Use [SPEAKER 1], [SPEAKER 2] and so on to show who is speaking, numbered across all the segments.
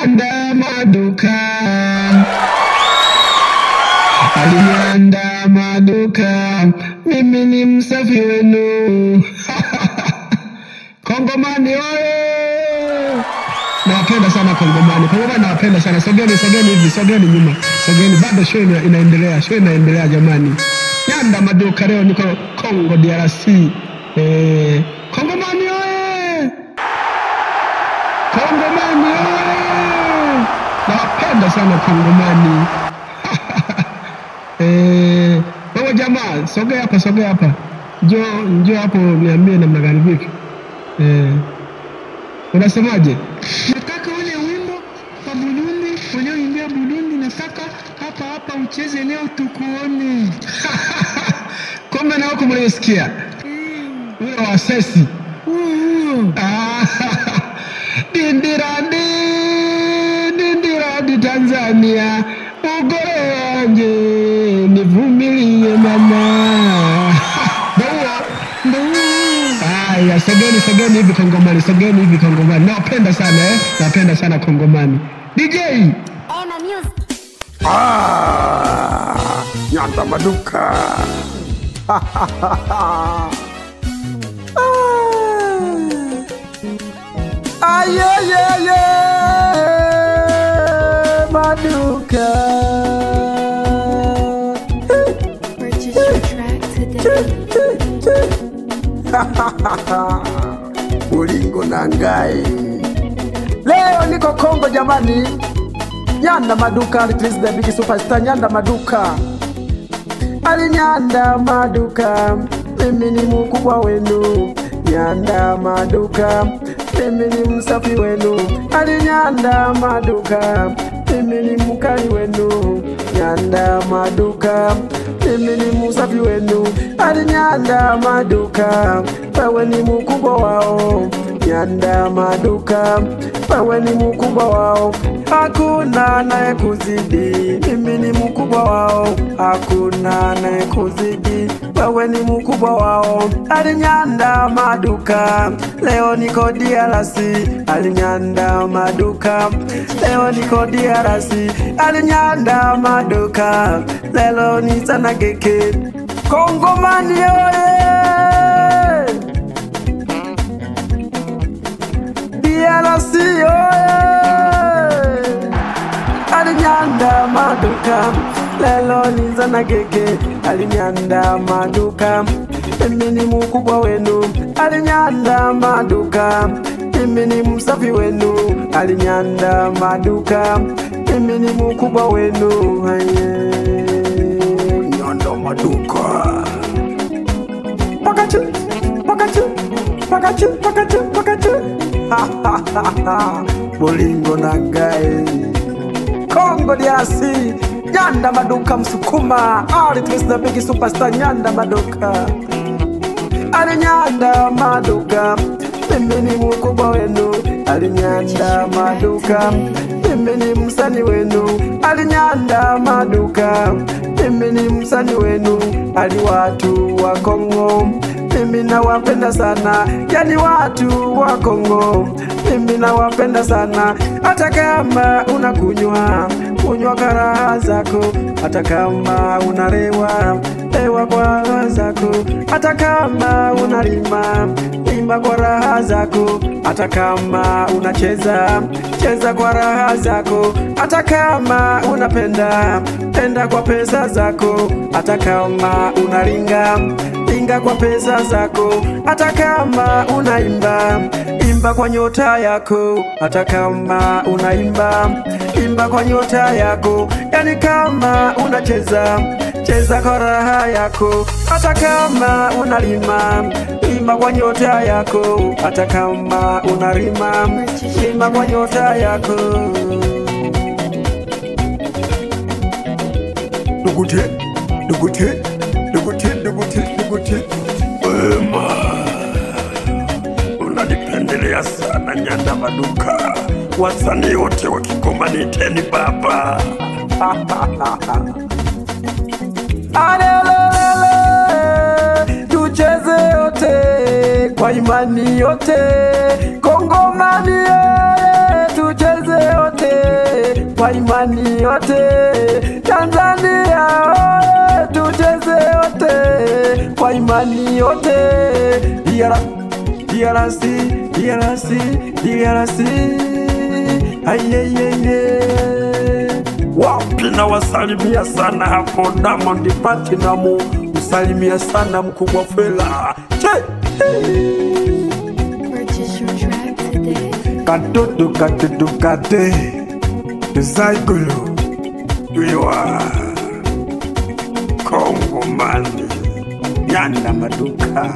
[SPEAKER 1] Alinyanda maduka, alinyanda maduka, mimi ni msafi wenu. Kongomani oye! Nawapenda sana Kongomani. Kongomani nawapenda sana. Sogeni hivi, sogeni nyuma. Sogeni, bado show inaendelea jamani. Nyanda maduka, leo niko Congo DRC. Kongomani oye! Kongomani oye! Nawapenda sana Kongomani. Wewe jamaa, sogea hapa. Njoo hapo niambie namna gani vipi? Unasemaje?
[SPEAKER 2] Nataka ule wimbo wa Burundi, ulioimbia Burundi, nataka hapa ucheze leo tukuone.
[SPEAKER 1] Kumbe na huko mlisikia? Ule wa sesi. Dindiradi Tanzania, ugore wanje nivumilie mama. Aya, sogeni hivi Kongomani. Napenda sana Kongomani. DJ
[SPEAKER 3] Ema Music.
[SPEAKER 4] Nyanda maduka. Maduka.
[SPEAKER 3] Purchase your track today.
[SPEAKER 4] Ulingo na ngai. Leo niko Kongo jamani. Nyanda maduka, Alitrisi the big superstar. Nyanda maduka, alinyanda maduka, mimi ni mkubwa wenu. Nyanda maduka, mimi ni msafi wenu. Alinyanda maduka, mimi ni mkali wenu. Nyanda maduka, mimi ni msafi wenu. Alinyanda maduka, wewe ni mkubwa wao. Nyanda maduka, wewe ni mkubwa wao. Hakuna anayekuzidi, mimi ni mkubwa wao. Hakuna anayekuzidi, wewe ni mkubwa wao. Alinyanda maduka, leo niko DRC. Alinyanda maduka, leo niko DRC. Alinyanda maduka, leo ni sana geke. Kongomani oye! DRC oye! Alinyanda maduka, lelo ni sana geke. Alinyanda maduka, mimi ni mkubwa wenu. Alinyanda maduka, mimi ni msafi wenu. Alinyanda maduka, mimi ni mkubwa wenu. Nyanda maduka. Pakachu. Bolingo na ngai. Congo DRC. Nyanda maduka msukuma. Alitrisi the big superstar. Nyanda maduka, alinyanda maduka, mimi ni mkubwa wenu. Alinyanda maduka, mimi ni msani wenu. Alinyanda maduka, mimi ni msani wenu. Ali watu wa Kongo, mimi nawapenda sana. Yani watu wa Kongo, mimi nawapenda sana. Hata kama unakunywa kwa raha zako, hata kama unalewa kwa raha zako, hata kama unalima kwa raha zako, hata kama unacheza kwa raha zako, hata kama unapenda kwa pesa zako, hata kama unalinga kwa pesa zako, hata kama unaimba kwa nyota yako, hata kama unaimba kwa nyota yako. Yani kama unacheza kwa raha yako, hata kama unalima kwa nyota yako, hata kama unalima kwa nyota yako. Dugute Wema, unanipendelea sana Nyanda maduka. Wasanii wote wa Kigoma niteni baba. Alelele, tucheze yote kwa imani yote. Kongomani tucheze yote kwa imani yote. Tanzania oye, tucheze yote kwa imani yote. DRC, DRC, DRC, ayeyeye. Wapi na wasalimia sana hapo Diamond Platinum, usalimia sana mkubwa Fela.
[SPEAKER 3] Purchase your track today.
[SPEAKER 4] Katoto kate Zaigulu Wiwa Kongo mani Nyanda Maduka.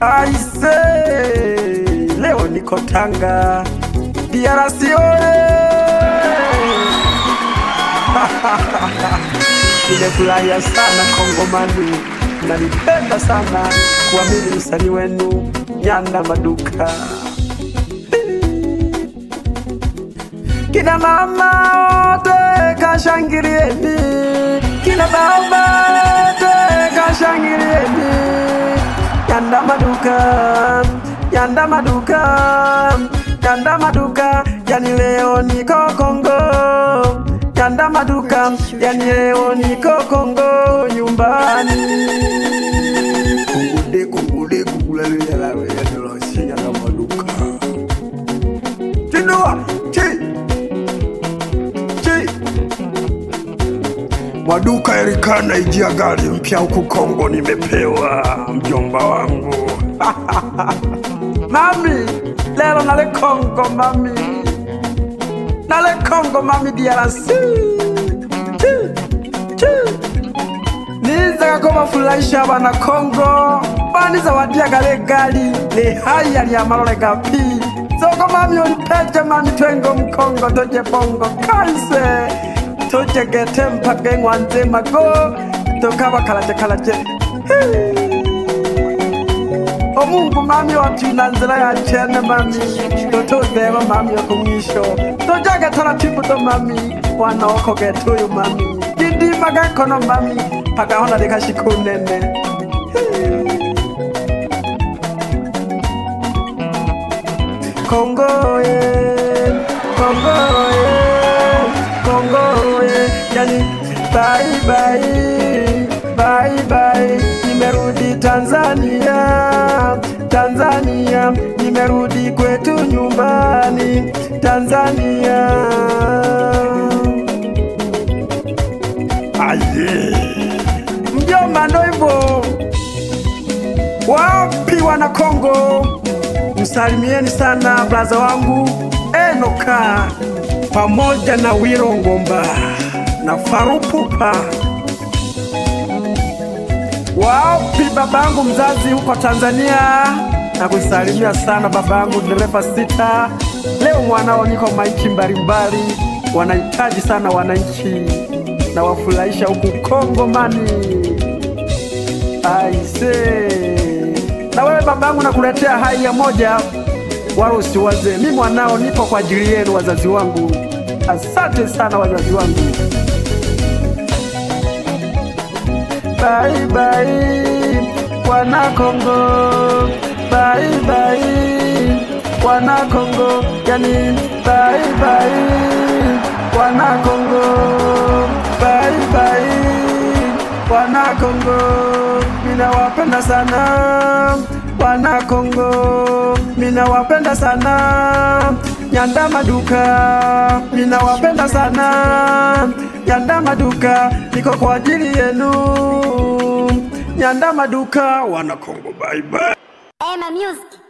[SPEAKER 4] Aise, leo niko Tanga, DRC oye. Nimefurahia sana Kongomani, nalipenda sana kuamini msanii wenu Nyanda Maduka. Kina mama wote kashangilieni, kina baba wote kashangilieni. Nyanda Maduka, Nyanda Maduka, Nyanda Maduka, yani leo niko Kongo. Nyanda Maduka, yani leo niko Kongo nyumbani. Kungude kukulele lawe ya niloshinya Nyanda Maduka. Tinua, Maduka Erikana ijia gari mpya huku Kongo nimepewa mjomba wangu. Mami, lelo nale Kongo mami. Nale Kongo mami DRC. Niza kama fulaisha wana Kongo. Bani za wadia gale gali le haya ya malole gapi. Soko mami ulipeche mami twengo mkongo toje bongo kaise. Toje gete mpake ngwanze mago. Tokawa kalaje. O Mungu mami watu nanzira ya chene mami. Totozeba mami ya kumwisho. Tojaga taratibu do mami. Wana wako getuyu mami. Gindi magakono mami. Paka hona deka shikunene. Kongo ye, Kongo ye, Kongo ye. Yani bye bye, bye bye. Nimerudi Tanzania, Tanzania. Nimerudi kwetu nyumbani, Tanzania. Aye, mjomba ndo hivyo. Wapi wana Kongo? Msalimieni sana braza wangu Enoka pamoja na Wiro Ngomba na Farupupa. Wapi babangu mzazi huko Tanzania? Na kusalimia sana babangu dereva Sita. Leo mwanao niko maiki mbalimbali, wanahitaji sana wananchi na wafurahisha huku Kongo mani. Aise, na wewe babangu nakuletea hai ya moja, wala usiwaze. Mimi mwanao nipo kwa ajili yenu wazazi wangu. Asante sana wazazi wangu. Bye bye wana Kongo, bye bye wana Kongo, yani bye bye wana Kongo, bye bye wana Kongo. Mina wapenda sana wana Kongo, mina wapenda sana Nyanda Maduka, mina wapenda sana Nyanda Maduka, niko kwa ajili yenu Nyanda Maduka wana Kongo. Bye bye.
[SPEAKER 3] Ema Music.